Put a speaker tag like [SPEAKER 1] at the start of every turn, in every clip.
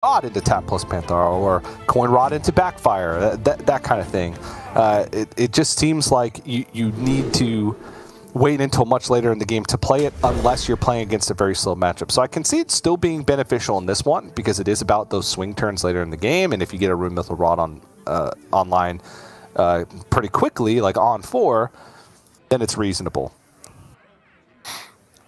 [SPEAKER 1] Rod into tap plus Panther, or coin Rod into backfire, that kind of thing. It just seems like you need to wait until much later in the game to play it, unless you're playing against a very slow matchup. So I can see it still being beneficial in this one, because it is about those swing turns later in the game, and if you get a Rune Mythal Rod on online pretty quickly, like on 4, then it's reasonable.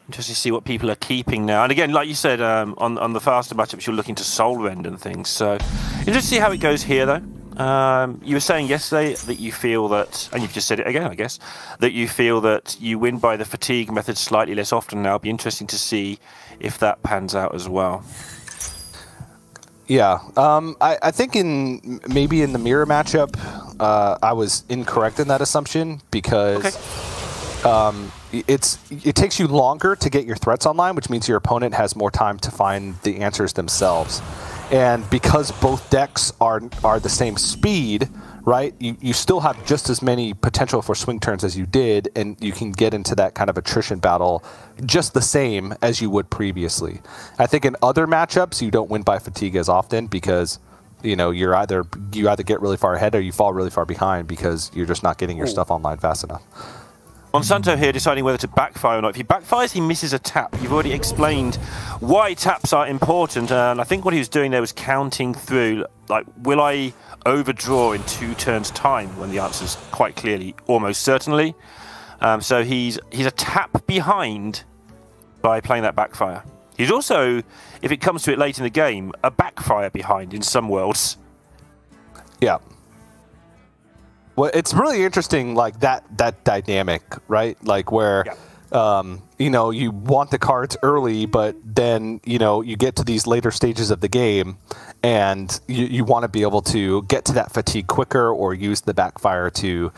[SPEAKER 2] Interesting to see what people are keeping now. And again, like you said, on the faster matchups, you're looking to soul rend and things. So interesting to see how it goes here, though. You were saying yesterday that you feel that, and you've just said it again, I guess, that you feel that you win by the fatigue method slightly less often now. It'll be interesting to see if that pans out as well.
[SPEAKER 1] Yeah, I think maybe in the mirror matchup, I was incorrect in that assumption, because it takes you longer to get your threats online, which means your opponent has more time to find the answers themselves. And because both decks are the same speed, right, you still have just as many potential for swing turns as you did, and you can get into that kind of attrition battle just the same as you would previously. I think in other matchups, you don't win by fatigue as often, because you know you either get really far ahead or you fall really far behind, because you're just not getting your stuff online fast enough.
[SPEAKER 2] Monsanto here deciding whether to backfire or not. If he backfires, he misses a tap. You've already explained why taps are important, and I think what he was doing there was counting through, like, will I overdraw in 2 turns' time, when the answer is quite clearly almost certainly. So he's a tap behind by playing that backfire. He's also, if it comes to it late in the game, a backfire behind in some worlds.
[SPEAKER 1] Yeah. Well, it's really interesting, like that dynamic, right? Like where, you know, you want the cards early, but then, you know, you get to these later stages of the game, and you want to be able to get to that fatigue quicker, or use the backfire to,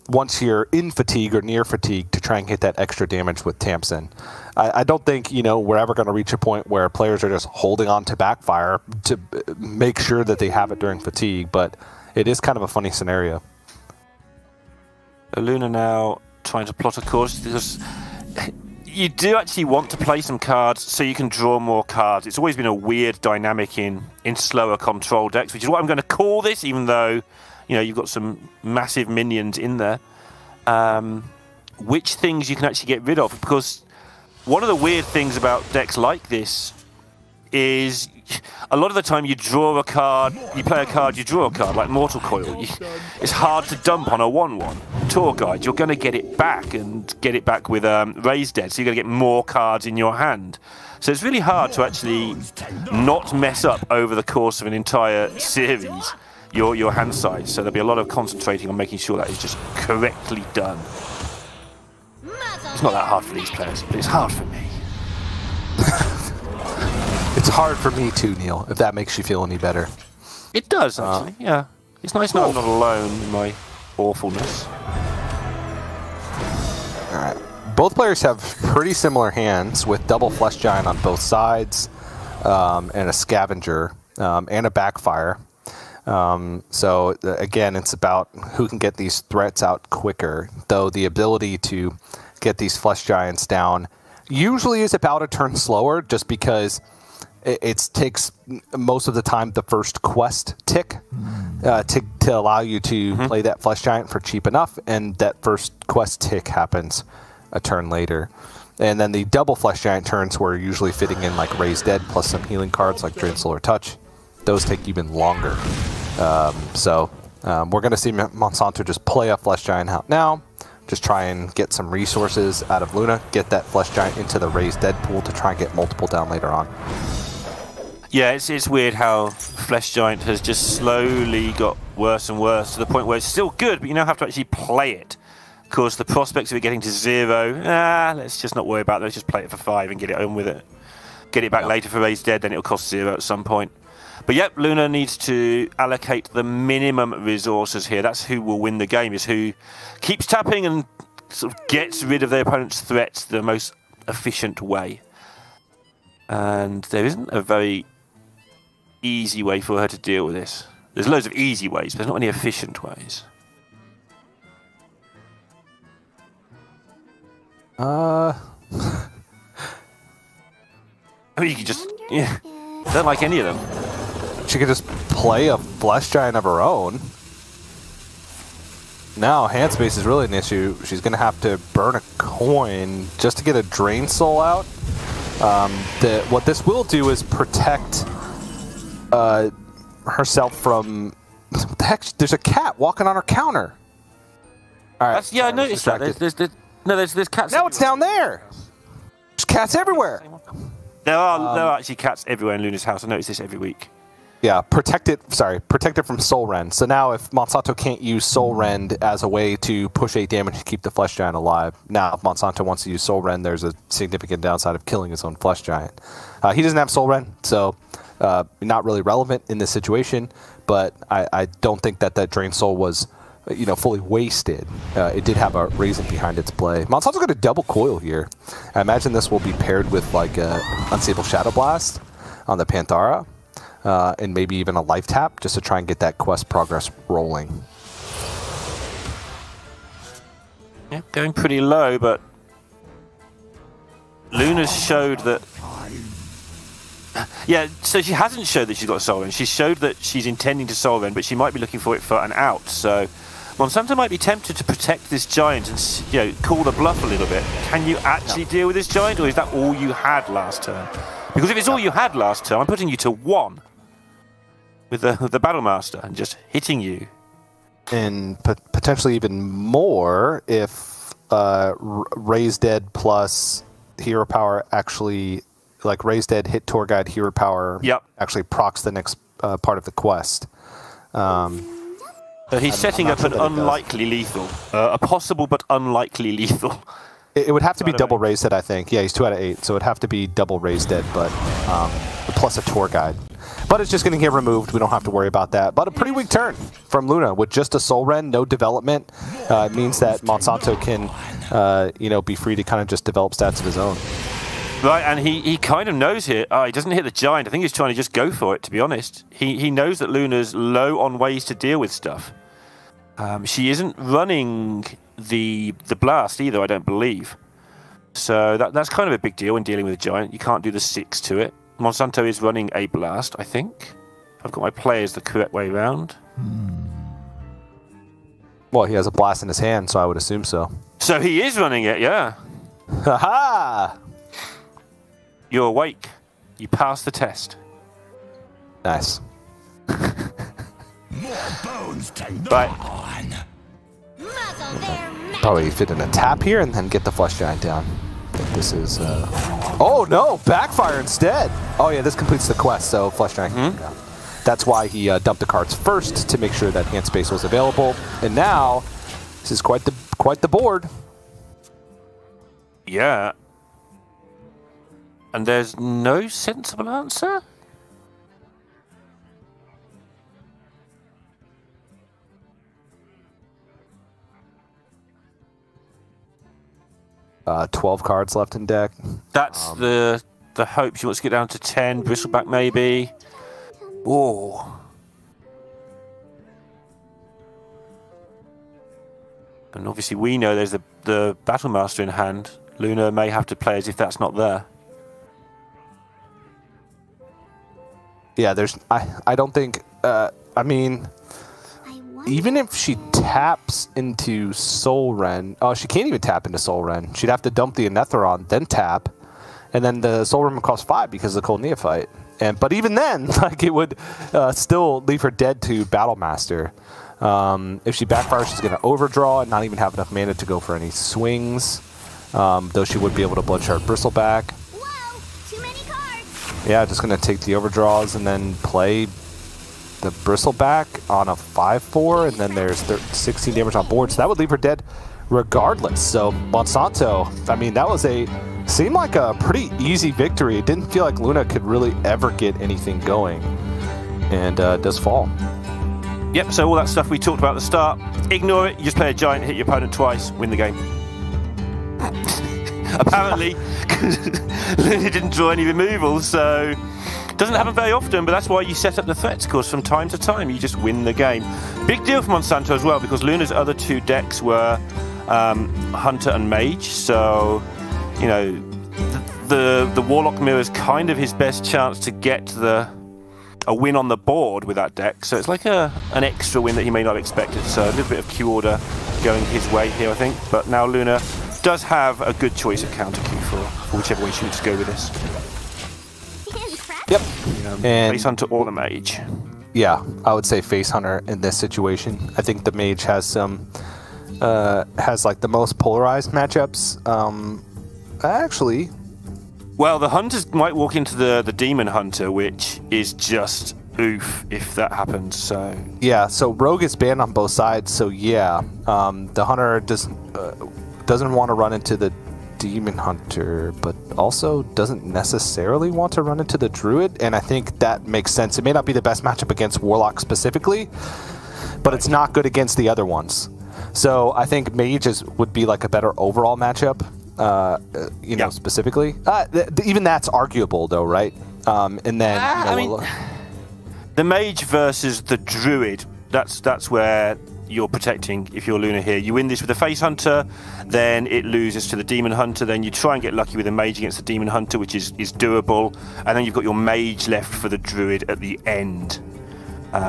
[SPEAKER 1] once you're in fatigue or near fatigue, to try and get that extra damage with Tamsin. I don't think, you know, we're ever going to reach a point where players are just holding on to backfire to make sure that they have it during fatigue, but it is kind of a funny scenario.
[SPEAKER 2] Luna now trying to plot a course, because you do actually want to play some cards so you can draw more cards. It's always been a weird dynamic in slower control decks, which is what I'm going to call this, even though, you know, you've got some massive minions in there. Which things you can actually get rid of, because one of the weird things about decks like this is a lot of the time you draw a card, you play a card, you draw a card, like Mortal Coil. It's hard to dump on a 1/1. Tour Guide, you're going to get it back, and get it back with Raise Dead, so you're going to get more cards in your hand. So it's really hard to actually not mess up over the course of an entire series your hand size. So there'll be a lot of concentrating on making sure that is just correctly done. It's not that hard for these players, but it's hard for me.
[SPEAKER 1] It's hard for me too, Neil, if that makes you feel any better.
[SPEAKER 2] It does, actually, yeah. It's nice that I'm not alone in my awfulness.
[SPEAKER 1] Alright. Both players have pretty similar hands, with double Flesh Giant on both sides, and a Scavenger, and a Backfire. So, again, it's about who can get these threats out quicker, though the ability to get these Flesh Giants down usually is about a turn slower, just because it takes most of the time the first quest tick to allow you to play that Flesh Giant for cheap enough, and that first quest tick happens a turn later. And then the double Flesh Giant turns were usually fitting in like Raise Dead plus some healing cards like Drain Soul or Touch. Those take even longer. So we're going to see Monsanto just play a Flesh Giant out now, just try and get some resources out of Luna, get that Flesh Giant into the Raise Dead pool to try and get multiple down later on.
[SPEAKER 2] Yeah, it's weird how Flesh Giant has just slowly got worse and worse, to the point where it's still good, but you now have to actually play it. Of course, the prospects of it getting to 0, let's just not worry about it. Let's just play it for 5 and get it home with it. Get it back later for Raise Dead, then it'll cost 0 at some point. But yep, Luna needs to allocate the minimum resources here. That's who will win the game, is who keeps tapping and sort of gets rid of their opponent's threats the most efficient way. And there isn't a very easy way for her to deal with this. There's loads of easy ways, but there's not any efficient ways. I mean, you can just, don't like any of them.
[SPEAKER 1] she could just play a Flesh Giant of her own. Now, hand space is really an issue. She's going to have to burn a coin just to get a Drain Soul out. What this will do is protect herself from... What the heck? There's a cat walking on her counter. All right.
[SPEAKER 2] Yeah, I noticed that. There's cats.
[SPEAKER 1] Now it's down there. There's cats everywhere.
[SPEAKER 2] There are actually cats everywhere in Luna's house. I notice this every week.
[SPEAKER 1] Yeah, protect it from Soul Rend. So now if Monsanto can't use Soul Rend as a way to push 8 damage to keep the Flesh Giant alive, now if Monsanto wants to use Soul Rend, there's a significant downside of killing his own Flesh Giant. He doesn't have Soul Rend, so not really relevant in this situation, but I don't think that Drain Soul was fully wasted. It did have a reason behind its play. Monsanto's going to double coil here. I imagine this will be paired with like a Unstable Shadow Blast on the Panthara. And maybe even a life tap just to try and get that quest progress rolling.
[SPEAKER 2] Yeah, going pretty low, but Luna's showed that... Yeah, so she hasn't showed that she's got a Soul Rend. She showed that she's intending to Soul Rend, but she might be looking for it for an out. So Monsanto might be tempted to protect this Giant and call the bluff a little bit. Can you actually deal with this Giant, or is that all you had last turn? Because if it's all you had last turn, I'm putting you to 1 with the Battle Master and just hitting you.
[SPEAKER 1] And potentially even more if Raise Dead plus Hero Power actually, like Raise Dead, hit Tour Guide, Hero Power actually procs the next part of the quest.
[SPEAKER 2] So he's setting up an unlikely lethal. A possible but unlikely lethal.
[SPEAKER 1] It would have to be double Raise Dead, I think. Yeah, he's 2 out of 8, so it would have to be double Raise Dead, but plus a Tour Guide. But it's just going to get removed. We don't have to worry about that. But a pretty weak turn from Luna with just a Soul Rend, no development. It means that Monsanto can, be free to kind of just develop stats of his own.
[SPEAKER 2] Right, and he kind of knows here. He doesn't hit the Giant. I think he's trying to just go for it, to be honest. He knows that Luna's low on ways to deal with stuff. She isn't running the blast either, I don't believe. So that's kind of a big deal when dealing with a Giant. You can't do the 6 to it. Monsanto is running a blast, I think. I've got my players the correct way round.
[SPEAKER 1] Well, he has a blast in his hand, so I would assume so.
[SPEAKER 2] So he is running it, yeah.
[SPEAKER 1] Ha-ha!
[SPEAKER 2] You're awake. You passed the test.
[SPEAKER 1] Nice.
[SPEAKER 2] Right.
[SPEAKER 1] Probably fit in a tap here and then get the Flesh Giant down. I think this is... Oh, no! Backfire instead! Oh, yeah, this completes the quest, so Flesh Giant... That's why he dumped the cards first, to make sure that hand space was available. And now, this is quite the board.
[SPEAKER 2] Yeah. And there's no sensible answer?
[SPEAKER 1] 12 cards left in deck.
[SPEAKER 2] That's the hope. She wants to get down to 10. Bristleback maybe. Oh. And obviously we know there's the Battle Master in hand. Luna may have to play as if that's not there.
[SPEAKER 1] Yeah, I don't think... I mean... Even if she taps into Soul Rend... Oh, she can't even tap into Soul Rend. She'd have to dump the Anetheron, then tap. And then the Soul Rend would cost 5 because of the Cold Neophyte. But even then, like, it would still leave her dead to Battle Master. If she backfires, she's going to overdraw and not even have enough mana to go for any swings. Though she would be able to Bloodshard Bristleback.
[SPEAKER 3] Whoa, too many cards.
[SPEAKER 1] Yeah, just going to take the overdraws and then play the Bristleback on a 5/4, and then there's 16 damage on board. So that would leave her dead regardless. So Monsanto, I mean, that was seemed like a pretty easy victory. It didn't feel like Luna could really ever get anything going, and does fall.
[SPEAKER 2] Yep, so all that stuff we talked about at the start, ignore it. You just play a Giant, hit your opponent twice, win the game. Apparently, Luna didn't draw any removals, so it doesn't happen very often, but that's why you set up the threats, of course, from time to time. You just win the game. Big deal for Monsanto as well, because Luna's other 2 decks were Hunter and Mage, so, you know, the Warlock Mirror is kind of his best chance to get the a win on the board with that deck. So it's like an extra win that he may not have expected. So a little bit of Q order going his way here, I think. But now Luna does have a good choice of counter Q for whichever way she needs to go with this.
[SPEAKER 1] Yep. And
[SPEAKER 2] Face Hunter or the Mage.
[SPEAKER 1] Yeah, I would say Face Hunter in this situation. I think the Mage has some has like the most polarized matchups. Actually,
[SPEAKER 2] well, the Hunters might walk into the Demon Hunter, which is just oof if that happens. So
[SPEAKER 1] yeah, so Rogue is banned on both sides. So yeah, the Hunter doesn't want to run into the Demon Hunter, but also doesn't necessarily want to run into the Druid, and I think that makes sense. It may not be the best matchup against Warlock specifically, but it's not good against the other ones. So I think Mage would be like a better overall matchup, you know, specifically. Even that's arguable though, right? And then
[SPEAKER 2] I mean, the Mage versus the Druid, that's where you're protecting. If you're Luna here, you win this with a Face Hunter, then it loses to the Demon Hunter, then you try and get lucky with a Mage against the Demon Hunter, which is doable, and then you've got your Mage left for the Druid at the end,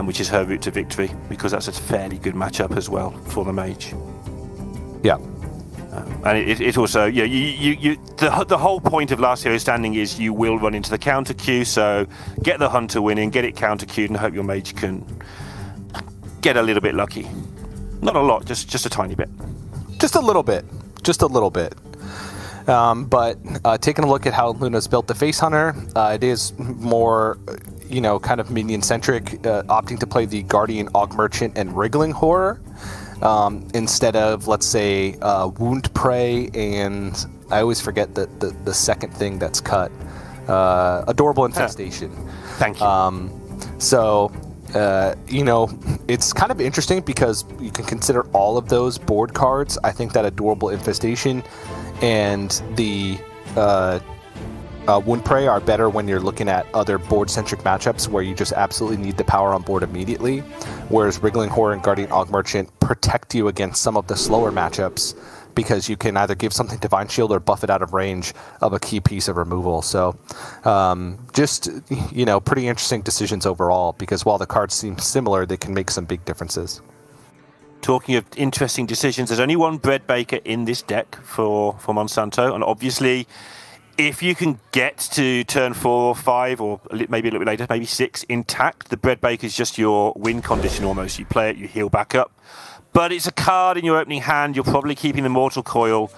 [SPEAKER 2] which is her route to victory, because that's a fairly good matchup as well for the Mage.
[SPEAKER 1] Yeah.
[SPEAKER 2] And it also, yeah, the whole point of Last Hero Standing is you will run into the counter queue, so get the Hunter winning, get it counter queued, and hope your Mage can get a little bit lucky. Not a lot, just a tiny bit.
[SPEAKER 1] Just a little bit. Just a little bit. But taking a look at how Luna's built the Face Hunter, it is more, you know, kind of minion-centric, opting to play the Guardian, Og Merchant, and Wriggling Horror, instead of, let's say, Wound Prey, and I always forget the second thing that's cut. Adorable Infestation.
[SPEAKER 2] Thank you.
[SPEAKER 1] So... you know, it's kind of interesting because you can consider all of those board cards. I think that Adorable Infestation and the Wound Prey are better when you're looking at other board-centric matchups where you just absolutely need the power on board immediately, whereas Wriggling Horror and Guardian Og Merchant protect you against some of the slower matchups because you can either give something Divine Shield or buff it out of range of a key piece of removal. So just, you know, pretty interesting decisions overall, because while the cards seem similar, they can make some big differences.
[SPEAKER 2] Talking of interesting decisions, there's only one Bread Baker in this deck for Monsanto, and obviously if you can get to turn 4 or 5, or maybe a little bit later, maybe 6, intact, the Bread Baker is just your win condition almost. You play it, you heal back up. But it's a card in your opening hand. You're probably keeping the Mortal Coil,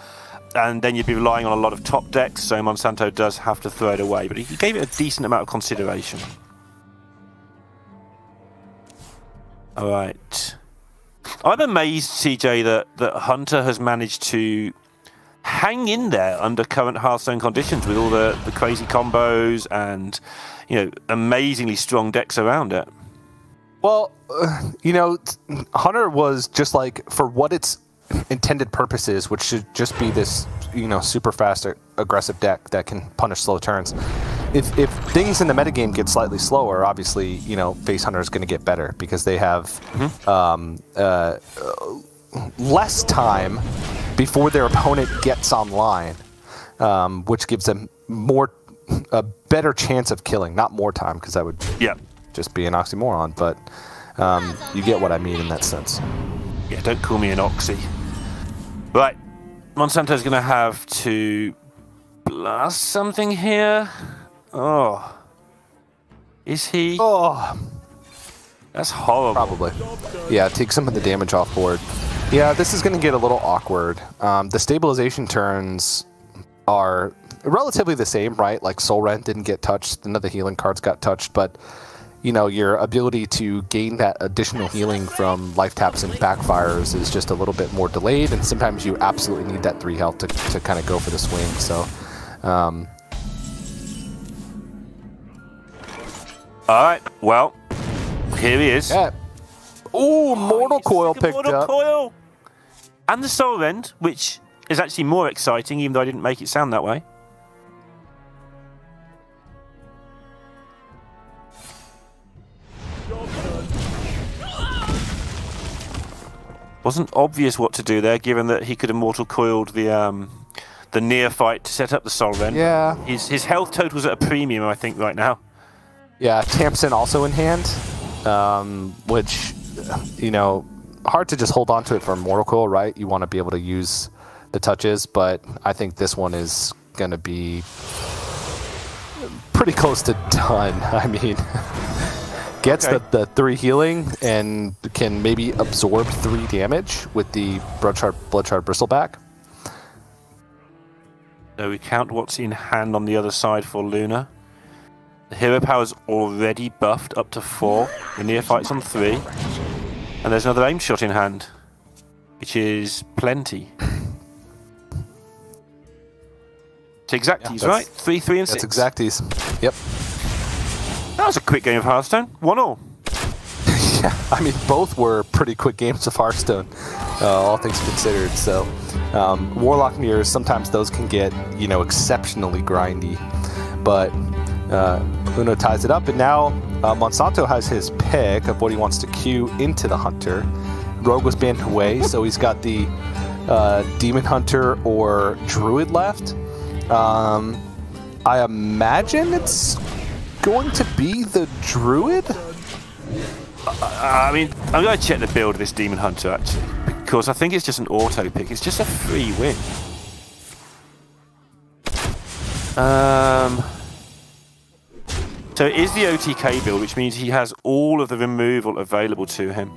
[SPEAKER 2] and then you'd be relying on a lot of top decks, so Monsanto does have to throw it away. But he gave it a decent amount of consideration. All right. I'm amazed, CJ, that Hunter has managed to hang in there under current Hearthstone conditions with all the crazy combos and, you know, amazingly strong decks around it. Well,
[SPEAKER 1] you know, Hunter was just like, for what its intended purpose is, which should just be this, you know, super fast, aggressive deck that can punish slow turns. If things in the metagame get slightly slower, obviously, you know, Face Hunter is going to get better because they have less time before their opponent gets online, which gives them a better chance of killing. Not more time, because that would just be an oxymoron, but you get what I mean in that sense.
[SPEAKER 2] Yeah, don't call me an oxy. Right, Monsanto's going to have to blast something here. Oh. Is he?
[SPEAKER 1] Oh.
[SPEAKER 2] That's horrible.
[SPEAKER 1] Probably. Yeah, take some of the damage off board. Yeah, this is going to get a little awkward. The stabilization turns are relatively the same, right? Like Soul Rend didn't get touched, none of the healing cards got touched, but you know, your ability to gain that additional healing from life taps and backfires is just a little bit more delayed, and sometimes you absolutely need that 3 health to kind of go for the swing. So,
[SPEAKER 2] all right, well, here he is.
[SPEAKER 1] Yeah. Ooh, Mortal Coil picked
[SPEAKER 2] Mortal
[SPEAKER 1] up.
[SPEAKER 2] Coil. And the Soul Rend, which is actually more exciting, even though I didn't make it sound that way. Wasn't obvious what to do there, given that he could have Mortal Coiled the Neophyte to set up the Soul Rend.
[SPEAKER 1] Yeah.
[SPEAKER 2] His health total's at a premium, I think, right now.
[SPEAKER 1] Yeah, Tamsin also in hand, which, you know, hard to just hold on to it for Mortal Coil, right? You want to be able to use the touches, but I think this one is going to be pretty close to done. I mean, gets the 3 healing and can maybe absorb 3 damage with the Bloodshard Bristleback.
[SPEAKER 2] So we count what's in hand on the other side for Luna. The hero power's already buffed up to 4. The neophyte's on 3. And there's another aim shot in hand, which is plenty. It's exacties, right? 3, 3, and 6.
[SPEAKER 1] That's exacties. Yep.
[SPEAKER 2] That was a quick game of Hearthstone. 1-1.
[SPEAKER 1] Yeah, I mean, both were pretty quick games of Hearthstone, all things considered. So, Warlock Mirrors, sometimes those can get, you know, exceptionally grindy. But Luna ties it up, and now Monsanto has his pick of what he wants to queue into the Hunter. Rogue was banned away, so he's got the Demon Hunter or Druid left. I imagine it's going to be the Druid?
[SPEAKER 2] I mean, I'm going to check the build of this Demon Hunter, actually, because I think it's just an auto pick. It's just a free win. So it is the OTK build, which means he has all of the removal available to him.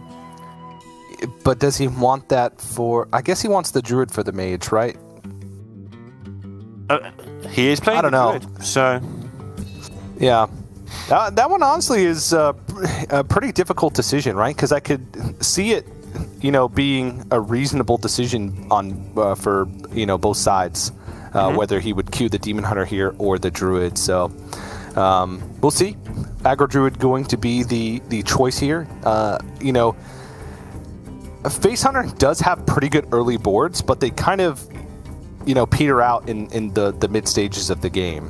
[SPEAKER 1] But does he want that for... I guess he wants the Druid for the Mage, right?
[SPEAKER 2] He is playing Druid, so...
[SPEAKER 1] Yeah. That one, honestly, is a pretty difficult decision, right? Because I could see it, you know, being a reasonable decision on for, you know, both sides, whether he would queue the Demon Hunter here or the Druid. So... we'll see. Aggro Druid going to be the choice here. You know, Face Hunter does have pretty good early boards, but they kind of, you know, peter out in the mid stages of the game,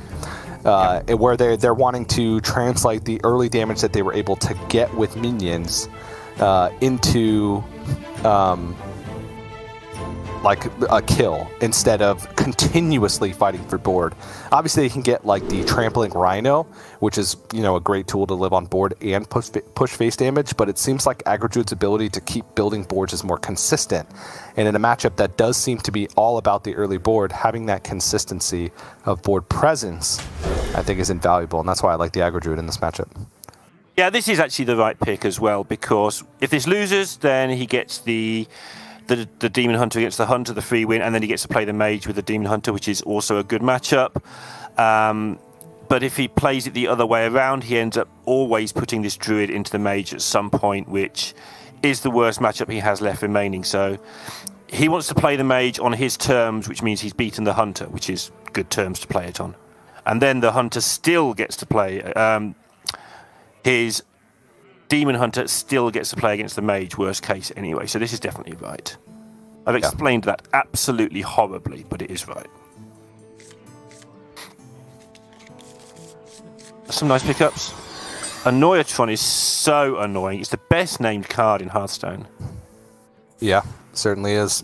[SPEAKER 1] where they're wanting to translate the early damage that they were able to get with minions into like a kill instead of continuously fighting for board. Obviously, you can get like the Trampling Rhino, which is, you know, a great tool to live on board and push face damage, but it seems like Aggro Druid's ability to keep building boards is more consistent. And in a matchup that does seem to be all about the early board, having that consistency of board presence, I think, is invaluable, and that's why I like the Aggro Druid in this matchup.
[SPEAKER 2] Yeah, this is actually the right pick as well, because if this loses, then he gets the Demon Hunter against the Hunter, the free win, and then he gets to play the Mage with the Demon Hunter, which is also a good matchup. But if he plays it the other way around, he ends up always putting this Druid into the Mage at some point, which is the worst matchup he has left remaining. So he wants to play the Mage on his terms, which means he's beaten the Hunter, which is good terms to play it on. And then the Hunter still gets to play... his Demon Hunter still gets to play against the Mage, worst case anyway, so this is definitely right. I've explained that absolutely horribly, but it is right. Some nice pickups. Annoyatron is so annoying. It's the best named card in Hearthstone.
[SPEAKER 1] Yeah, certainly is.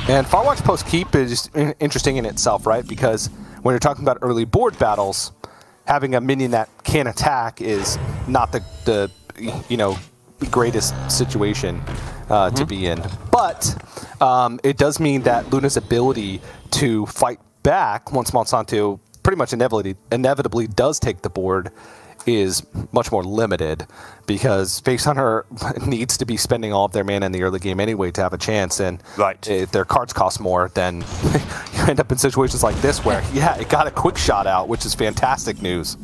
[SPEAKER 1] And Farwatch Post Keep is interesting in itself, right? Because when you're talking about early board battles, having a minion that can attack is not the you know, greatest situation to be in. But it does mean that Luna's ability to fight back once Monsanto pretty much inevitably does take the board is much more limited, because Face Hunter needs to be spending all of their mana in the early game anyway to have a chance, and if their cards cost more, then you end up in situations like this where, yeah, it got a quick shot out, which is fantastic news.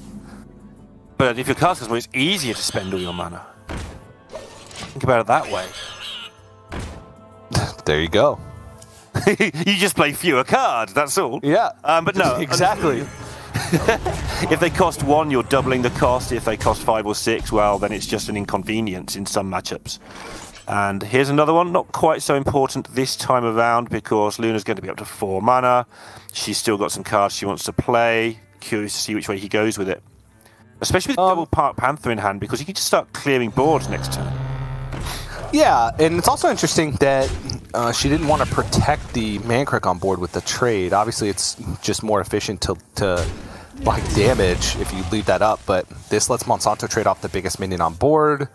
[SPEAKER 2] But if your cards cost more, it's easier to spend all your mana. Think about it that way.
[SPEAKER 1] There you go.
[SPEAKER 2] You just play fewer cards, that's all.
[SPEAKER 1] Yeah.
[SPEAKER 2] But no.
[SPEAKER 1] Exactly.
[SPEAKER 2] If they cost 1, you're doubling the cost. If they cost 5 or 6, well, then it's just an inconvenience in some matchups. And here's another one, not quite so important this time around, because Luna's going to be up to 4 mana. She's still got some cards she wants to play. Curious to see which way he goes with it. Especially with double Park Panther in hand, because you can just start clearing boards next turn.
[SPEAKER 1] Yeah, and it's also interesting that she didn't want to protect the Mankrik on board with the trade. Obviously, it's just more efficient to like damage if you leave that up, but this lets Monsanto trade off the biggest minion on board,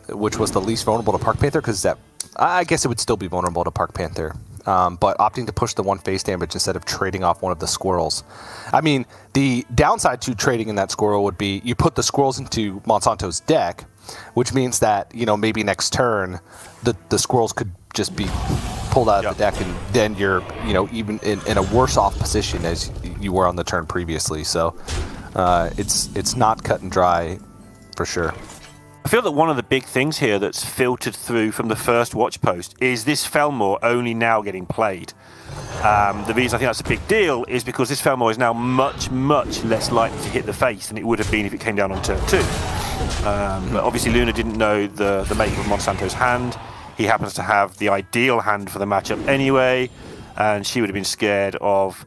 [SPEAKER 1] which was the least vulnerable to Park Panther, because that, I guess it would still be vulnerable to Park Panther. But opting to push the 1 face damage instead of trading off one of the squirrels. I mean, the downside to trading in that squirrel would be you put the squirrels into Monsanto's deck, which means that, you know, maybe next turn the squirrels could just be pulled out of the deck, and then you're, you know, even in a worse off position as you were on the turn previously. So it's not cut and dry for sure.
[SPEAKER 2] I feel that one of the big things here that's filtered through from the first watch post is this Felmore only now getting played. The reason I think that's a big deal is because this Felmore is now much, much less likely to hit the face than it would have been if it came down on turn 2. But obviously Luna didn't know the make of Monsanto's hand. He happens to have the ideal hand for the matchup anyway, and she would have been scared of,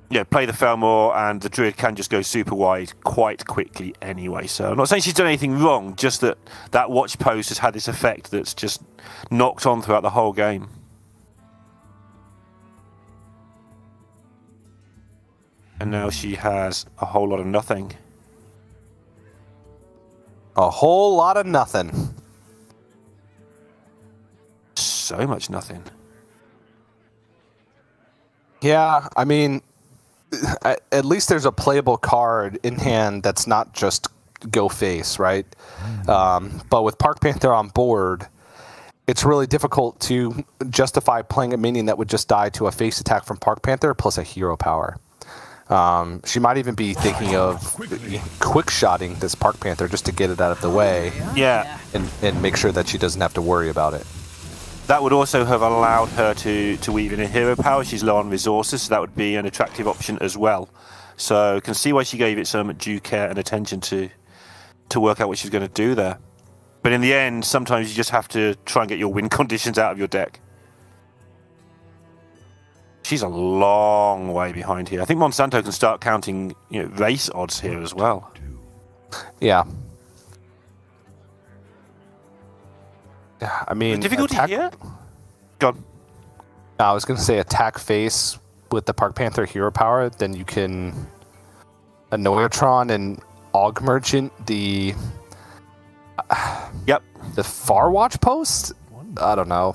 [SPEAKER 2] yeah, play the Felmore, and the Druid can just go super wide quite quickly anyway. So I'm not saying she's done anything wrong, just that that watch post has had this effect that's just knocked on throughout the whole game. And now she has a whole lot of nothing.
[SPEAKER 1] A whole lot of nothing.
[SPEAKER 2] So much nothing.
[SPEAKER 1] Yeah, I mean, at least there's a playable card in hand that's not just go face, right? But with Park Panther on board, it's really difficult to justify playing a minion that would just die to a face attack from Park Panther plus a hero power. She might even be thinking of quick-shotting this Park Panther just to get it out of the way.
[SPEAKER 2] Yeah.
[SPEAKER 1] And make sure that she doesn't have to worry about it.
[SPEAKER 2] That would also have allowed her to weave in a hero power. She's low on resources, so that would be an attractive option as well. So you can see why she gave it some due care and attention to work out what she's going to do there. But in the end, sometimes you just have to try and get your win conditions out of your deck. She's a long way behind here. I think Monsanto can start counting, you know, race odds here as well.
[SPEAKER 1] Yeah. I mean,
[SPEAKER 2] the difficulty here? Go on.
[SPEAKER 1] I was going to say attack face with the Park Panther hero power, then you can Annoyatron and Aug Merchant the Far Watch post? I don't know.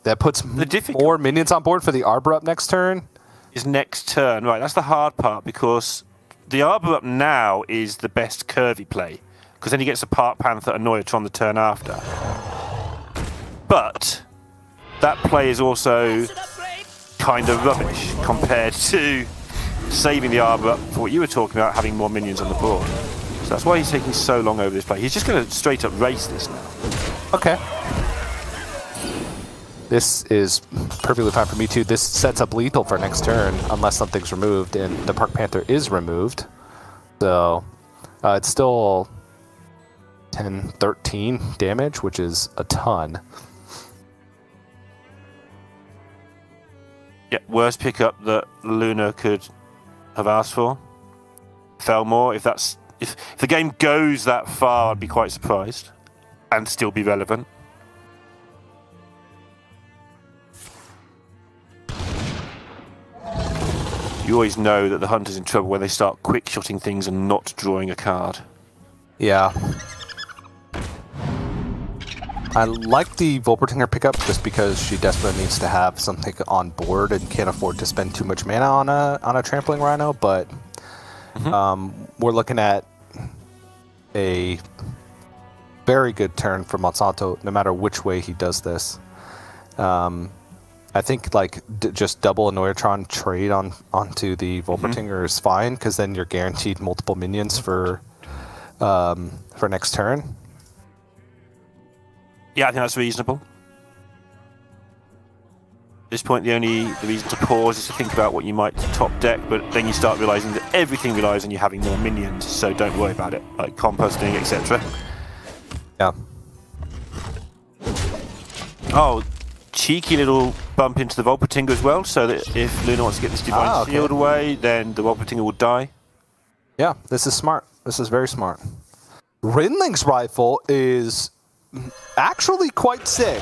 [SPEAKER 1] That puts more minions on board for the Arbor up next turn?
[SPEAKER 2] Is next turn. Right, that's the hard part, because the Arbor up now is the best curvy play, because then he gets a Park Panther Annoyatron the turn after. But that play is also kind of rubbish compared to saving the Arbor up for what you were talking about, having more minions on the board. So that's why he's taking so long over this play. He's just going to straight up race this now.
[SPEAKER 1] Okay. This is perfectly fine for me too. This sets up lethal for next turn unless something's removed, and the Park Panther is removed. So it's still 10, 13 damage, which is a ton.
[SPEAKER 2] Yeah, worst pickup that Luna could have asked for. Felmore, if the game goes that far, I'd be quite surprised, and still be relevant. You always know that the hunter's in trouble when they start quick-shotting things and not drawing a card.
[SPEAKER 1] Yeah. I like the Volpertinger pickup just because she desperately needs to have something on board and can't afford to spend too much mana on a Trampling Rhino, but we're looking at a very good turn for Monsanto no matter which way he does this. I think like just double Annoyatron trade onto the Volpertinger is fine, because then you're guaranteed multiple minions for next turn.
[SPEAKER 2] Yeah, I think that's reasonable. At this point, the reason to pause is to think about what you might top deck, but then you start realizing that everything relies on you having more minions, so don't worry about it, like composting, etc.
[SPEAKER 1] Yeah.
[SPEAKER 2] Oh, cheeky little bump into the Volpertinger as well, so that if Luna wants to get this Divine Shield away, then the Volpertinger will die.
[SPEAKER 1] Yeah, this is smart. This is very smart. Rinling's rifle is actually quite sick.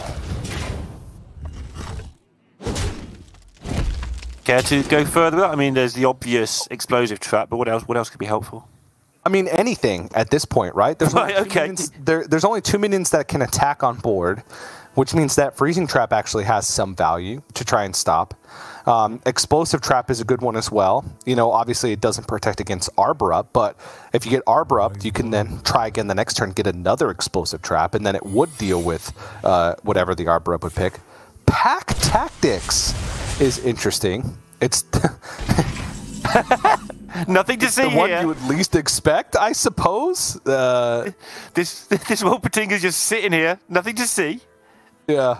[SPEAKER 2] Care to go further? I mean, there's the obvious explosive trap, but what else? What else could be helpful?
[SPEAKER 1] I mean, anything at this point, right? There's only there's only 2 minions that can attack on board, which means that freezing trap actually has some value to try and stop. Explosive trap is a good one as well. You know, obviously it doesn't protect against Arbor Up, but if you get Arbor Up, you can then try again the next turn, get another explosive trap, and then it would deal with whatever the Arbor Up would pick. Pack Tactics is interesting. It's
[SPEAKER 2] nothing to see here.
[SPEAKER 1] The one you would least expect, I suppose.
[SPEAKER 2] This Wolpertinger's just sitting here, nothing to see.
[SPEAKER 1] Yeah.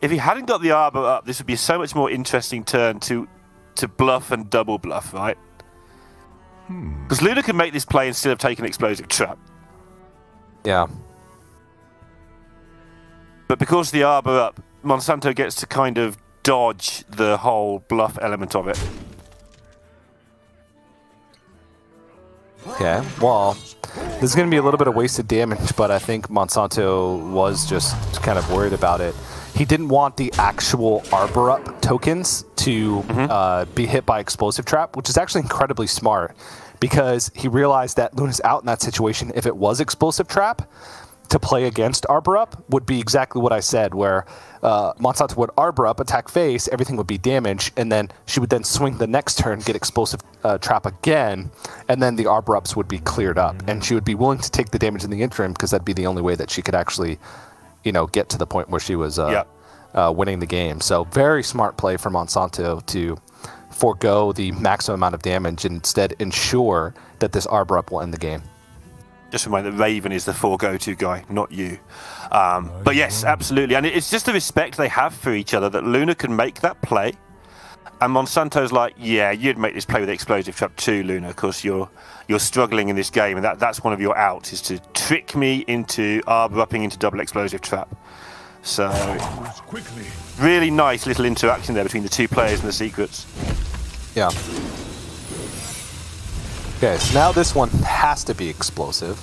[SPEAKER 2] If he hadn't got the Arbor Up, this would be a so much more interesting turn to bluff and double bluff, right? Because Luna can make this play instead of taking explosive trap.
[SPEAKER 1] Yeah.
[SPEAKER 2] But because the Arbor Up, Monsanto gets to kind of dodge the whole bluff element of it.
[SPEAKER 1] Okay, well, there's going to be a little bit of wasted damage, but I think Monsanto was just kind of worried about it. He didn't want the actual Arbor Up tokens to be hit by explosive trap, which is actually incredibly smart because he realized that Luna's out in that situation. If it was explosive trap, to play against Arbor Up would be exactly what I said, where Monsanto would Arbor Up, attack face, everything would be damaged, and then she would then swing the next turn, get explosive trap again, and then the Arbor Ups would be cleared up, and she would be willing to take the damage in the interim because that'd be the only way that she could actually, you know, get to the point where she was winning the game. So very smart play for Monsanto to forego the maximum amount of damage and instead ensure that this Arbor Up will end the game.
[SPEAKER 2] Just remind that Raven is the go-to guy, not you. But yes, absolutely. And it's just the respect they have for each other that Luna can make that play. And Monsanto's like, yeah, you'd make this play with explosive trap too, Luna, because you're struggling in this game. And that's one of your outs, is to trick me into Arbor-upping into double explosive trap. So, really nice little interaction there between the two players and the secrets.
[SPEAKER 1] Yeah. Okay, so now this one has to be explosive.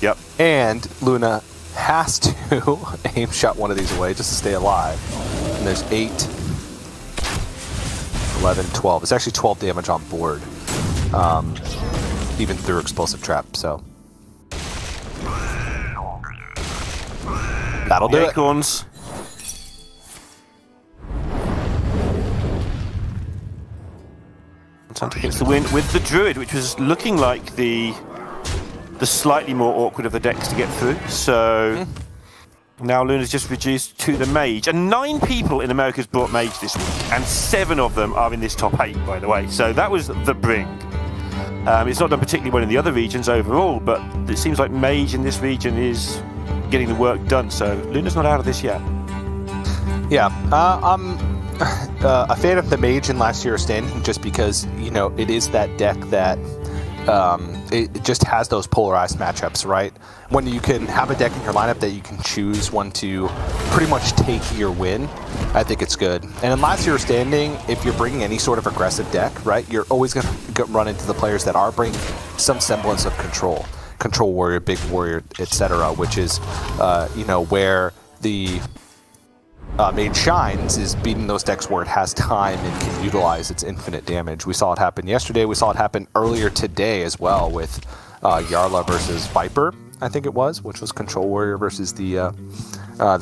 [SPEAKER 2] Yep.
[SPEAKER 1] And Luna has to aim shot one of these away just to stay alive. And there's 8, 11, 12. It's actually 12 damage on board, even through explosive trap, so. That'll do it.
[SPEAKER 2] Acorns. Monsanto gets the win with the Druid, which was looking like the slightly more awkward of the decks to get through. So now Luna's just reduced to the Mage. And 9 people in America's brought Mage this week, and 7 of them are in this top 8, by the way. So that was the bring. It's not done particularly well in the other regions overall, but it seems like Mage in this region is getting the work done. So Luna's not out of this yet.
[SPEAKER 1] Yeah, I'm a fan of the Mage in last year's standing just because, you know, it is that deck that it just has those polarized matchups, right? When you can have a deck in your lineup that you can choose one to pretty much take your win, I think it's good. And in last year's standing, if you're bringing any sort of aggressive deck, right, you're always going to run into the players that are bringing some semblance of control. Control Warrior, Big Warrior, etc., which is, you know, where the Mage shines is beating those decks where it has time and can utilize its infinite damage. We saw it happen yesterday. We saw it happen earlier today as well with Yarla versus Viper, I think it was, which was Control Warrior versus the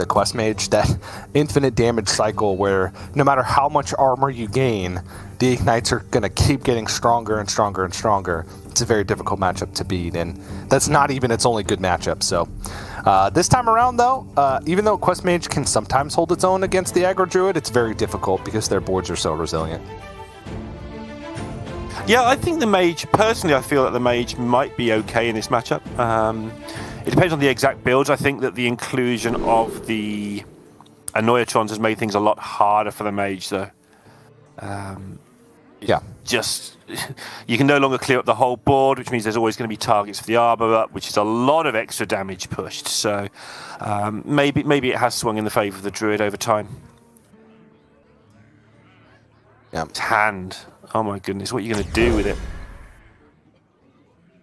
[SPEAKER 1] Quest Mage. That infinite damage cycle where no matter how much armor you gain, the Ignites are going to keep getting stronger and stronger and stronger. It's a very difficult matchup to beat, and that's not even its only good matchup. So this time around, though, even though Quest Mage can sometimes hold its own against the Aggro Druid, it's very difficult because their boards are so resilient.
[SPEAKER 2] Yeah, I think the Mage, personally, I feel that the Mage might be okay in this matchup. It depends on the exact builds. I think that the inclusion of the Annoyatrons has made things a lot harder for the Mage, though.
[SPEAKER 1] Yeah.
[SPEAKER 2] Just, you can no longer clear up the whole board, which means there's always going to be targets for the Arbor Up, which is a lot of extra damage pushed. So maybe it has swung in the favour of the Druid over time.
[SPEAKER 1] Yeah.
[SPEAKER 2] His hand. Oh my goodness, what are you going to do with it?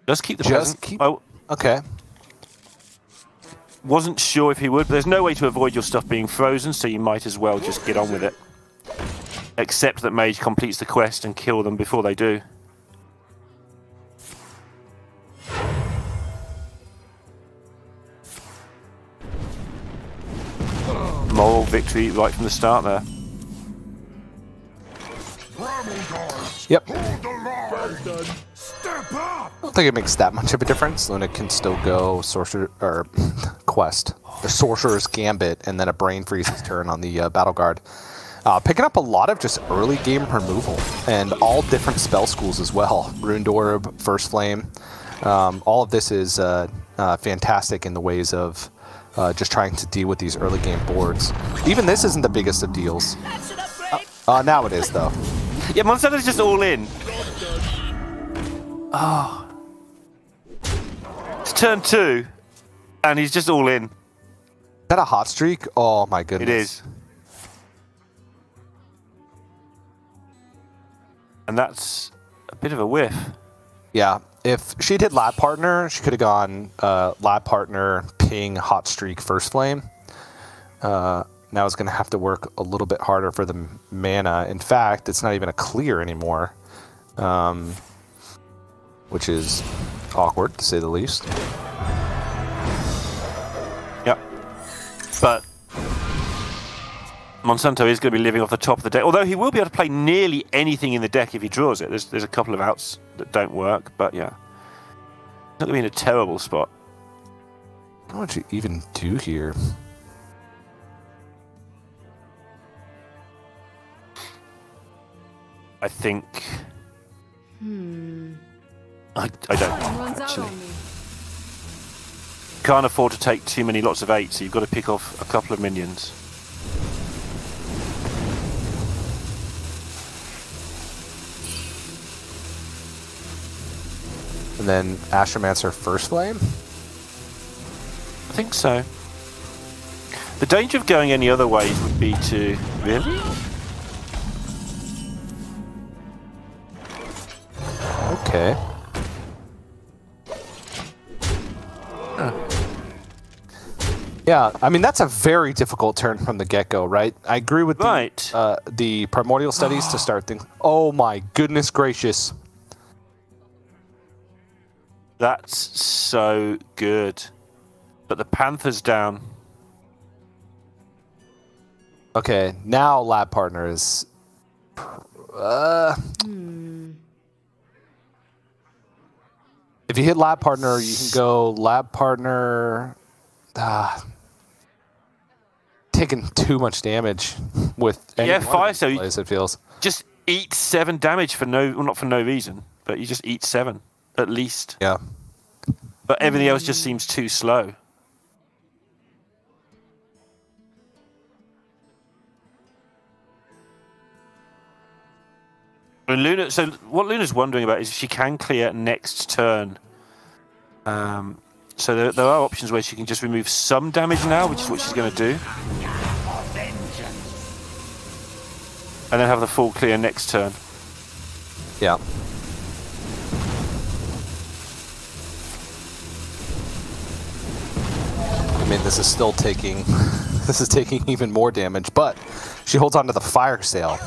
[SPEAKER 2] Just keep the
[SPEAKER 1] Just
[SPEAKER 2] present.
[SPEAKER 1] keep.
[SPEAKER 2] Oh.
[SPEAKER 1] Okay.
[SPEAKER 2] Wasn't sure if he would, but there's no way to avoid your stuff being frozen, so you might as well just get on with it. Except that Mage completes the quest and kill them before they do. Moral victory right from the start there.
[SPEAKER 1] Yep. I don't think it makes that much of a difference. Luna can still go Sorcerer or Quest, the Sorcerer's Gambit, and then a Brain Freeze's turn on the Battle Guard. Picking up a lot of just early game removal and all different spell schools as well. Ruined Orb, First Flame. All of this is fantastic in the ways of just trying to deal with these early game boards. Even this isn't the biggest of deals. Now it is, though.
[SPEAKER 2] Yeah, Monsanto's just all in. Oh. It's turn 2, and he's just all in.
[SPEAKER 1] Is that a hot streak? Oh my goodness.
[SPEAKER 2] It is. And that's a bit of a whiff.
[SPEAKER 1] Yeah. If she did Lab Partner, she could have gone Lab Partner, Ping, Hot Streak, First Flame. Now it's going to have to work a little bit harder for the mana. In fact, it's not even a clear anymore, which is awkward, to say the least.
[SPEAKER 2] Yep. But Monsanto is going to be living off the top of the deck, although he will be able to play nearly anything in the deck if he draws it. There's a couple of outs that don't work, but yeah. He's not going to be in a terrible spot.
[SPEAKER 1] What would you even do here?
[SPEAKER 2] I think... I don't actually. Can't afford to take too many lots of 8, so you've got to pick off a couple of minions.
[SPEAKER 1] And then Astromancer First Flame?
[SPEAKER 2] I think so. The danger of going any other way would be to... Really?
[SPEAKER 1] Okay. Yeah, I mean, that's a very difficult turn from the get-go, right? I agree with the primordial studies to start things. Oh my goodness gracious.
[SPEAKER 2] That's so good. But the Panther's down.
[SPEAKER 1] Okay, now Lab Partner is... If you hit Lab Partner, you can go Lab Partner... taking too much damage with any
[SPEAKER 2] Fire Cell,
[SPEAKER 1] plays, it feels.
[SPEAKER 2] Just eat 7 damage for no... Well, not for no reason, but you just eat 7, at least.
[SPEAKER 1] Yeah.
[SPEAKER 2] But everything else just seems too slow. And Luna, so what Luna's wondering about is if she can clear next turn. So there are options where she can just remove some damage now, which is what she's going to do. And then have the full clear next turn.
[SPEAKER 1] Yeah. I mean, this is still taking... this is taking even more damage, but she holds on to the Fire Sale,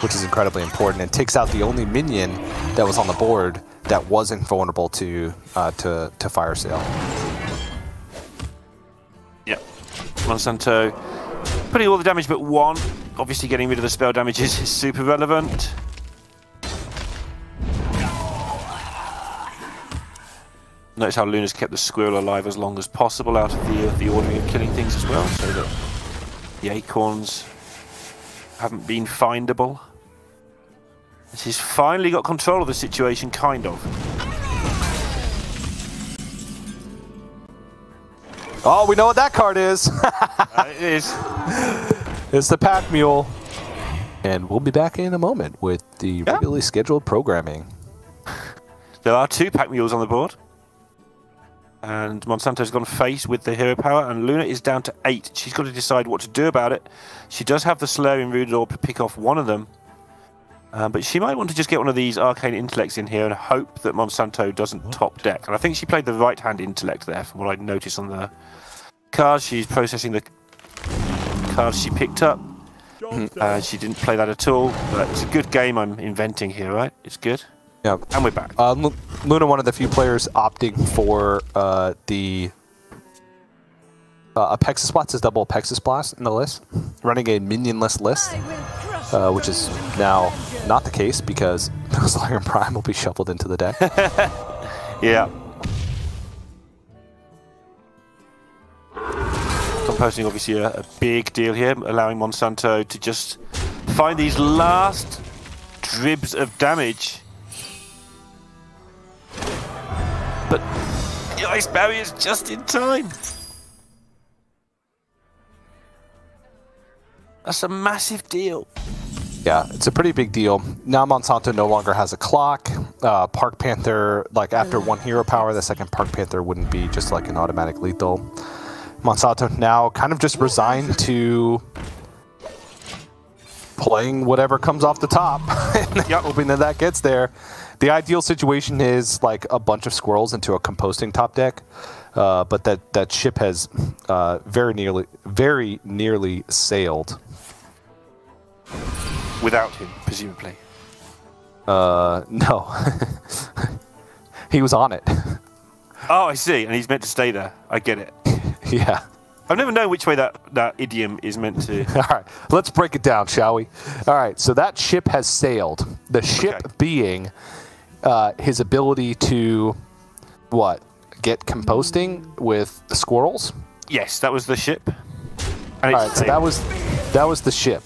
[SPEAKER 1] which is incredibly important, and takes out the only minion that was on the board that wasn't vulnerable to Fire Sale.
[SPEAKER 2] Yep. Monsanto putting all the damage but 1. Obviously getting rid of the spell damage is super relevant. Notice how Luna's kept the squirrel alive as long as possible out of the ordering of killing things as well, so that the acorns haven't been findable. She's finally got control of the situation, kind of.
[SPEAKER 1] Oh, we know what that card is.
[SPEAKER 2] It is.
[SPEAKER 1] It's the Pack Mule. And we'll be back in a moment with the regularly scheduled programming.
[SPEAKER 2] There are 2 Pack Mules on the board. And Monsanto's gone face with the hero power, and Luna is down to 8. She's got to decide what to do about it. She does have the Slayer in Rooted Orb to pick off one of them. But she might want to just get one of these Arcane Intellects in here and hope that Monsanto doesn't top deck. And I think she played the right-hand Intellect there, from what I noticed on cards. She's processing the cards she picked up. She didn't play that at all, but it's a good game I'm inventing here, right? It's good.
[SPEAKER 1] Yeah.
[SPEAKER 2] And we're back.
[SPEAKER 1] Luna, one of the few players opting for the Apexis Blast is double Apexis Blast in the list, running a minionless list, which is now not the case because Slayer and Prime will be shuffled into the deck.
[SPEAKER 2] Yeah. Composting obviously a big deal here, allowing Monsanto to just find these last dribs of damage. But the ice barrier's just in time. That's a massive deal.
[SPEAKER 1] Yeah, it's a pretty big deal. Now Monsanto no longer has a clock. Park Panther, like after one hero power, the second Park Panther wouldn't be just like an automatic lethal. Monsanto now kind of just resigned to playing whatever comes off the top and hoping that that gets there. The ideal situation is like a bunch of squirrels into a composting top deck, but that ship has very nearly sailed.
[SPEAKER 2] Without him, presumably.
[SPEAKER 1] No. He was on it.
[SPEAKER 2] Oh, I see, and he's meant to stay there. I get it.
[SPEAKER 1] Yeah.
[SPEAKER 2] I've never known which way that idiom is meant to...
[SPEAKER 1] All right, let's break it down, shall we? All right, so that ship has sailed. The ship being his ability to, what, get composting with the squirrels?
[SPEAKER 2] Yes, that was the ship.
[SPEAKER 1] And all right, so that was the ship.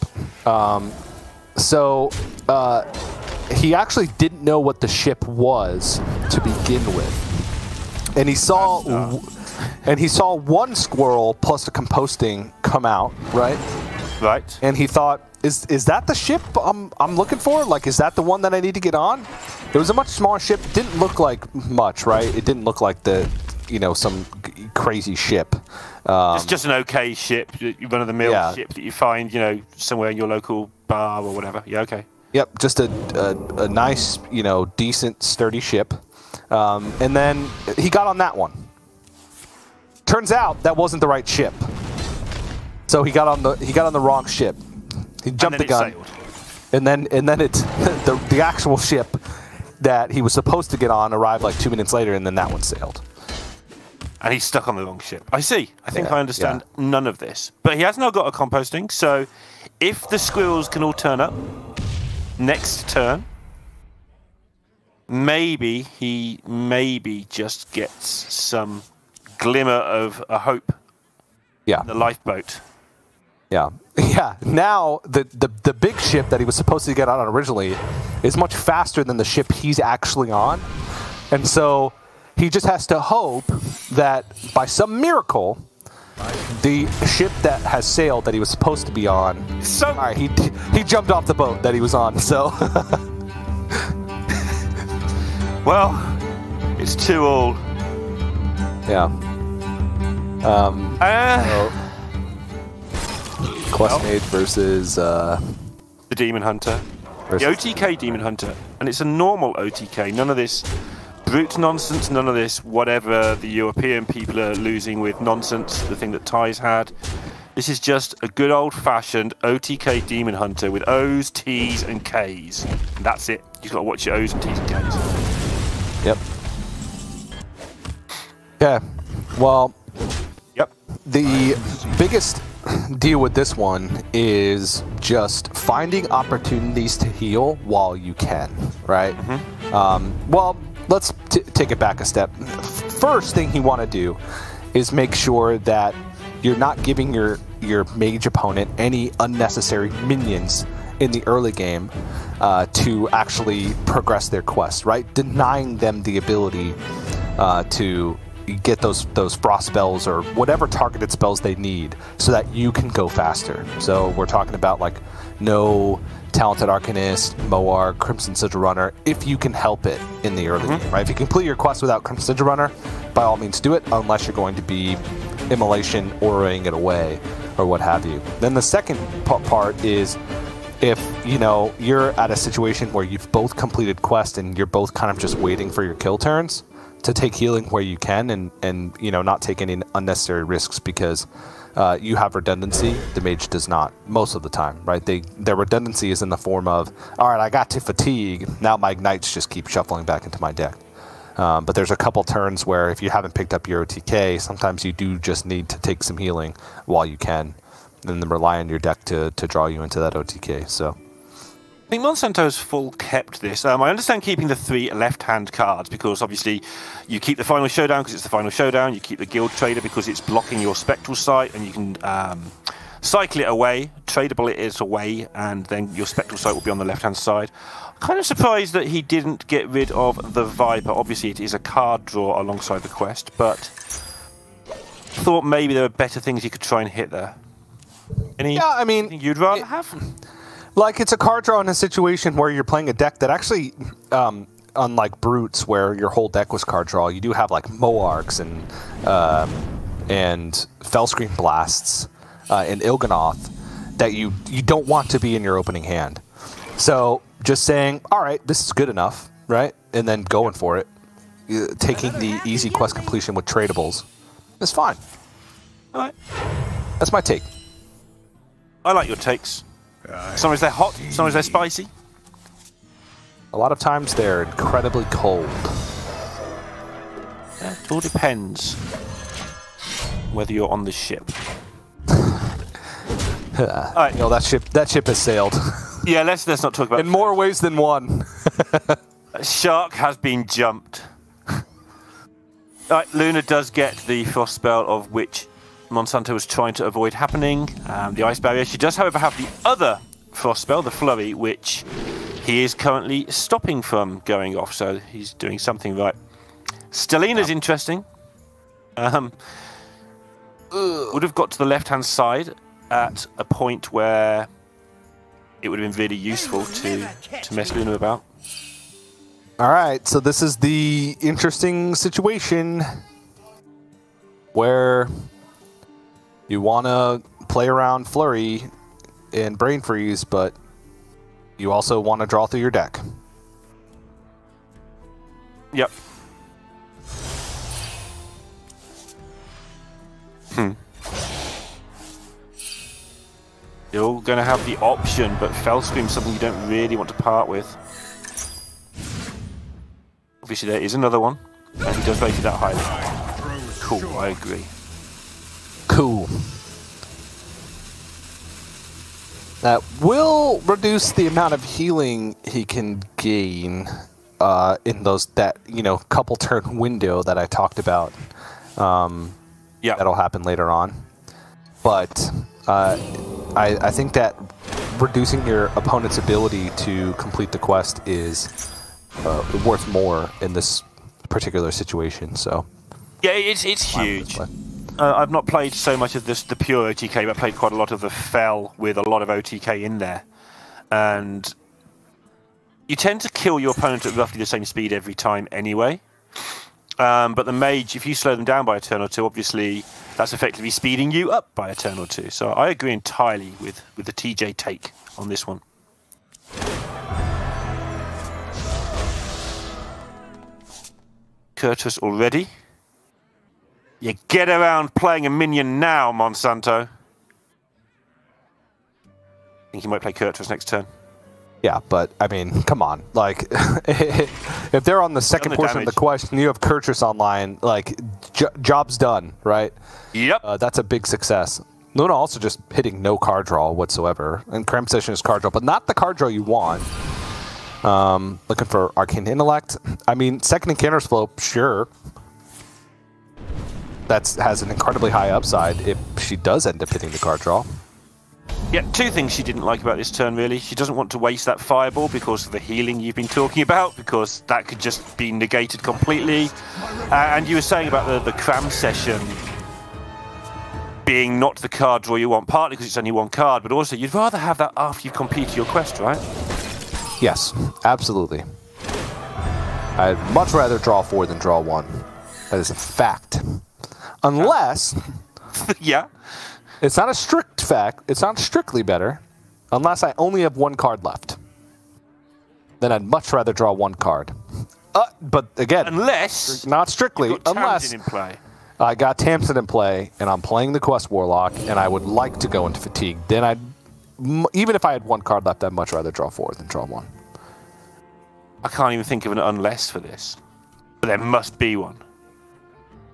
[SPEAKER 1] He actually didn't know what the ship was to begin with, and he saw one squirrel plus a composting come out, right?
[SPEAKER 2] Right.
[SPEAKER 1] And he thought, is that the ship I'm looking for? Like, is that the one that I need to get on? It was a much smaller ship. Didn't look like much, right? It didn't look like some crazy ship.
[SPEAKER 2] It's just an okay ship, run-of-the-mill ship that you find, somewhere in your local bar or whatever. Yeah, okay.
[SPEAKER 1] Yep, just a nice, decent, sturdy ship. And then he got on that one. Turns out that wasn't the right ship. So he got on the wrong ship. He jumped the gun.
[SPEAKER 2] Sailed.
[SPEAKER 1] And then it's the actual ship that he was supposed to get on arrived like 2 minutes later, and then that one sailed.
[SPEAKER 2] And he's stuck on the wrong ship. I see. I think I understand none of this. But he has now got a composting, so if the squirrels can all turn up next turn, maybe he just gets some glimmer of a hope.
[SPEAKER 1] Yeah.
[SPEAKER 2] The lifeboat.
[SPEAKER 1] Yeah. Yeah. Now the big ship that he was supposed to get on originally is much faster than the ship he's actually on. And so he just has to hope that by some miracle, the ship that has sailed that he was supposed to be on, all right, he jumped off the boat that he was on. So,
[SPEAKER 2] well, it's 2-all.
[SPEAKER 1] Yeah. Questmate versus
[SPEAKER 2] the Demon Hunter, the OTK Demon Hunter, and it's a normal OTK. None of this brute nonsense, none of this whatever the European people are losing with nonsense, the thing that Ty's had. This is just a good old-fashioned OTK Demon Hunter with O's, T's, and K's. And that's it. You've got to watch your O's and T's and K's.
[SPEAKER 1] Yep. Yeah. Well,
[SPEAKER 2] yep.
[SPEAKER 1] The biggest deal with this one is just finding opportunities to heal while you can, right? Mm-hmm. Well, let's take it back a step. First thing you want to do is make sure that you're not giving your mage opponent any unnecessary minions in the early game to actually progress their quest, right? Denying them the ability to get those frost spells or whatever targeted spells they need so that you can go faster. So we're talking about like no Talented Arcanist, Moar, Crimson Sigil Runner, if you can help it in the early game, right? If you complete your quest without Crimson Sigil Runner, by all means do it, unless you're going to be Immolation, Auraing it away, or what have you. Then the second part is if, you're at a situation where you've both completed quests and you're both kind of just waiting for your kill turns, to take healing where you can, and you know, not take any unnecessary risks, because you have redundancy. The mage does not, most of the time, right? Their redundancy is in the form of, all right, I got to fatigue, now my ignites just keep shuffling back into my deck. But there's a couple turns where if you haven't picked up your OTK, sometimes you do just need to take some healing while you can, and then rely on your deck to draw you into that OTK. So
[SPEAKER 2] I think Monsanto's full kept this. I understand keeping the 3 left-hand cards, because obviously you keep the Final Showdown because it's the Final Showdown, you keep the Guild Trader because it's blocking your Spectral Sight, and you can cycle it away, tradable it is away, and then your Spectral Sight will be on the left-hand side. Kind of surprised that he didn't get rid of the Viper. Obviously it is a card draw alongside the quest, but thought maybe there were better things you could try and hit there. Anything you'd rather have?
[SPEAKER 1] Like, it's a card draw in a situation where you're playing a deck that actually, unlike Brutes, where your whole deck was card draw, you do have like Moargs and Fellscream Blasts and Il'gynoth that you don't want to be in your opening hand. So just saying, all right, this is good enough, right? And then going for it, taking the easy quest completion with tradables is fine.
[SPEAKER 2] All right.
[SPEAKER 1] That's my take.
[SPEAKER 2] I like your takes. Sometimes they're hot, sometimes they're spicy.
[SPEAKER 1] A lot of times they're incredibly cold.
[SPEAKER 2] Yeah, it all depends whether you're on the ship.
[SPEAKER 1] Right. You know, that ship has sailed.
[SPEAKER 2] Yeah, let's not talk about
[SPEAKER 1] in more ways than one.
[SPEAKER 2] Shark has been jumped. Right, Luna does get the frost spell, of which Monsanto was trying to avoid happening. The ice barrier. She does, however, have the other frost spell, the flurry, which he is currently stopping from going off. So he's doing something right. Stelina's interesting. Would have got to the left-hand side at a point where it would have been really useful to mess Luna about.
[SPEAKER 1] All right, so this is the interesting situation where you want to play around Flurry and Brain Freeze, but you also want to draw through your deck.
[SPEAKER 2] Yep. You're going to have the option, but Fellscream is something you don't really want to part with. Obviously there is another one, and he does rate it that highly. Cool, I agree.
[SPEAKER 1] Cool. That will reduce the amount of healing he can gain in that couple turn window that I talked about.
[SPEAKER 2] Yeah,
[SPEAKER 1] that'll happen later on. But I think that reducing your opponent's ability to complete the quest is worth more in this particular situation. So
[SPEAKER 2] yeah, it's huge. I've not played so much of the pure OTK, but I've played quite a lot of the Fel with a lot of OTK in there. And you tend to kill your opponent at roughly the same speed every time anyway. But the mage, if you slow them down by a turn or two, obviously that's effectively speeding you up by a turn or two. So I agree entirely with the TJ take on this one. Curtis already. You get around playing a minion now, Monsanto. I think he might play Kurtrus next turn.
[SPEAKER 1] Yeah, but, I mean, come on. Like, if they're on the second portion of the quest and you have Kurtrus online, like, job's done, right?
[SPEAKER 2] Yep.
[SPEAKER 1] That's a big success. Luna also just hitting no card draw whatsoever. And Cram Session is card draw, but not the card draw you want. Looking for Arcane Intellect. I mean, second Encounter's Flow, sure. That has an incredibly high upside if she does end up hitting the card draw.
[SPEAKER 2] Yeah, two things she didn't like about this turn, really. She doesn't want to waste that Fireball because of the healing you've been talking about, because that could just be negated completely. And you were saying about the Cram Session being not the card draw you want, partly because it's only one card, but also you'd rather have that after you've completed your quest, right?
[SPEAKER 1] Yes, absolutely. I'd much rather draw 4 than draw 1. That is a fact. Unless...
[SPEAKER 2] yeah.
[SPEAKER 1] It's not a strict fact. It's not strictly better. Unless I only have 1 card left. Then I'd much rather draw 1 card. But again,
[SPEAKER 2] unless
[SPEAKER 1] not strictly,
[SPEAKER 2] you've got
[SPEAKER 1] unless
[SPEAKER 2] Tamsin in play.
[SPEAKER 1] I got Tamsin in play, and I'm playing the Quest Warlock, and I would like to go into Fatigue. Then even if I had one card left, I'd much rather draw 4 than draw 1.
[SPEAKER 2] I can't even think of an unless for this. But there must be one.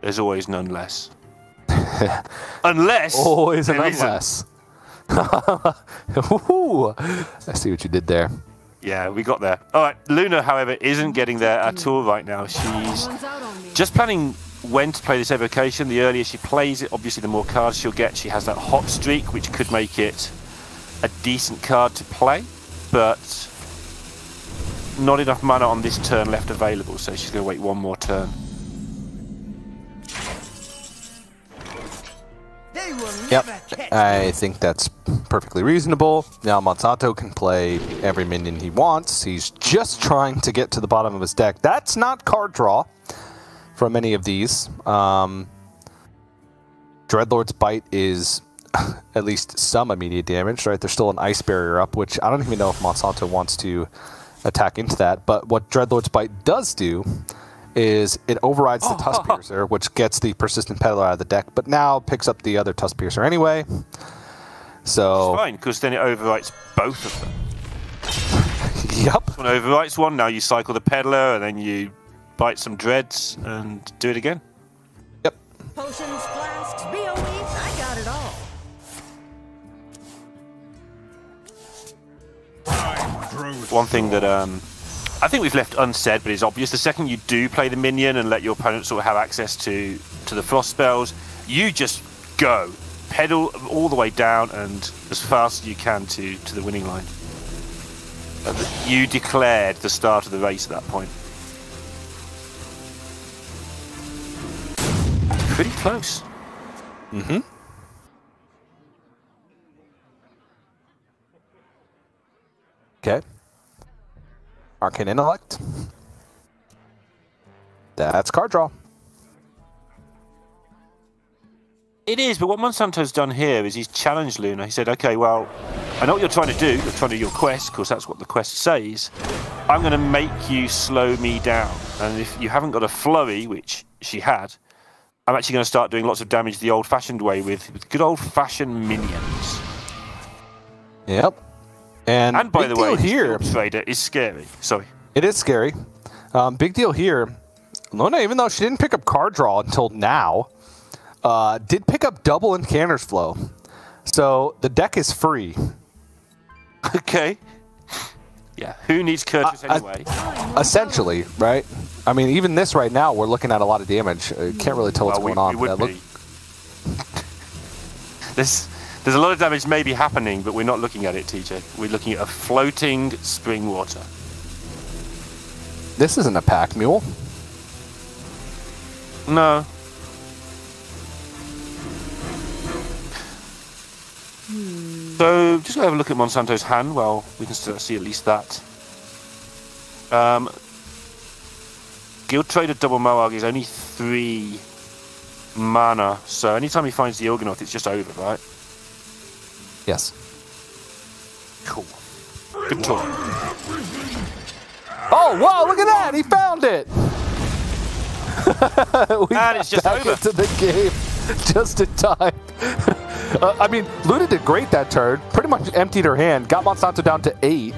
[SPEAKER 2] There's always an unless. Unless.
[SPEAKER 1] Always an unless. Ooh, I see what you did there.
[SPEAKER 2] Yeah, we got there. All right, Luna, however, isn't getting there at all right now. She's just planning when to play this evocation. The earlier she plays it, obviously the more cards she'll get. She has that hot streak, which could make it a decent card to play, but not enough mana on this turn left available, so she's going to wait one more turn.
[SPEAKER 1] Yep, I think that's perfectly reasonable. Now Monsanto can play every minion he wants. He's just trying to get to the bottom of his deck. That's not card draw from any of these. Dreadlord's Bite is at least some immediate damage, right? There's still an ice barrier up, which I don't even know if Monsanto wants to attack into that. But what Dreadlord's Bite does do is it overrides the Tusk Piercer, which gets the Persistent Peddler out of the deck, but now picks up the other Tusk Piercer anyway. So
[SPEAKER 2] it's fine, because then it overwrites both of them.
[SPEAKER 1] Yep.
[SPEAKER 2] One overwrites one, now you cycle the Peddler, and then you bite some Dreads, and do it again.
[SPEAKER 1] Yep.
[SPEAKER 4] Potions, flasks, BOEs, I got it all.
[SPEAKER 2] One thing that I think we've left unsaid, but is obvious: the second you do play the minion and let your opponent sort of have access to the frost spells, you just go pedal all the way down and as fast as you can to the winning line. You declared the start of the race at that point. Pretty close.
[SPEAKER 1] Mm-hmm. Okay. Arcane Intellect. That's card draw.
[SPEAKER 2] It is, but what Monsanto's done here is he's challenged Luna. He said, okay, well, I know what you're trying to do. You're trying to do your quest, because that's what the quest says. I'm going to make you slow me down. And if you haven't got a flurry, which she had, I'm actually going to start doing lots of damage the old-fashioned way with good old-fashioned minions.
[SPEAKER 1] Yep. And
[SPEAKER 2] by the way,
[SPEAKER 1] here,
[SPEAKER 2] Trader is scary. Sorry.
[SPEAKER 1] It is scary. Big deal here. Luna, even though she didn't pick up card draw until now, did pick up double Incanter's Flow. So the deck is free.
[SPEAKER 2] Okay. Yeah, who needs Curtis anyway?
[SPEAKER 1] Essentially, right? I mean, even this right now, we're looking at a lot of damage. Can't really tell what's going on.
[SPEAKER 2] There's a lot of damage maybe happening, but we're not looking at it, TJ. We're looking at a floating spring water.
[SPEAKER 1] This isn't a pack mule.
[SPEAKER 2] No. So, just going to have a look at Monsanto's hand. Well, we can still see at least that. Guild Trader Double Moarg is only 3 mana, so anytime he finds the Organoth, it's just over, right?
[SPEAKER 1] Yes.
[SPEAKER 2] Cool. Good talk.
[SPEAKER 1] Oh, wow, look at that! He found it! We
[SPEAKER 2] and it's just
[SPEAKER 1] back
[SPEAKER 2] over.
[SPEAKER 1] into the game just in time. I mean, Luna did great that turn. Pretty much emptied her hand, got Monsanto down to 8.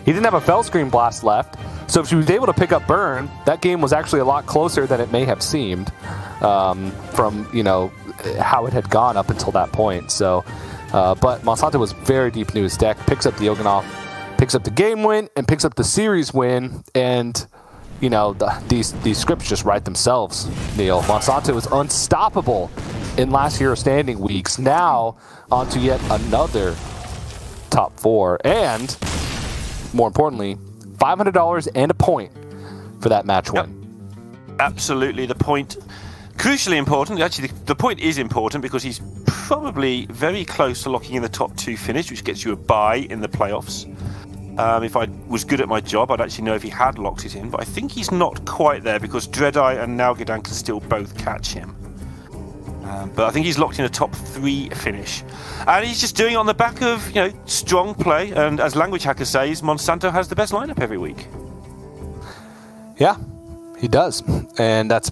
[SPEAKER 1] He didn't have a Fellscream Blast left, so if she was able to pick up Burn, that game was actually a lot closer than it may have seemed from, you know, how it had gone up until that point. So, but Monsanto was very deep into his deck, picks up the Oganoff, picks up the game win, and picks up the series win, and you know, these scripts just write themselves, Neil. Monsanto was unstoppable in last year's standing weeks. Now, on to yet another top 4. And, more importantly, $500 and a point for that match win.
[SPEAKER 2] Absolutely. The point, crucially important. Actually, the point is important because he's probably very close to locking in the top 2 finish, which gets you a bye in the playoffs. If I was good at my job, I'd actually know if he had locked it in, but I think he's not quite there because Dreadeye and Nalgadan can still both catch him. But I think he's locked in a top 3 finish. And he's just doing it on the back of, you know, strong play, and as Language Hacker says, Monsanto has the best lineup every week.
[SPEAKER 1] Yeah, He does, and that's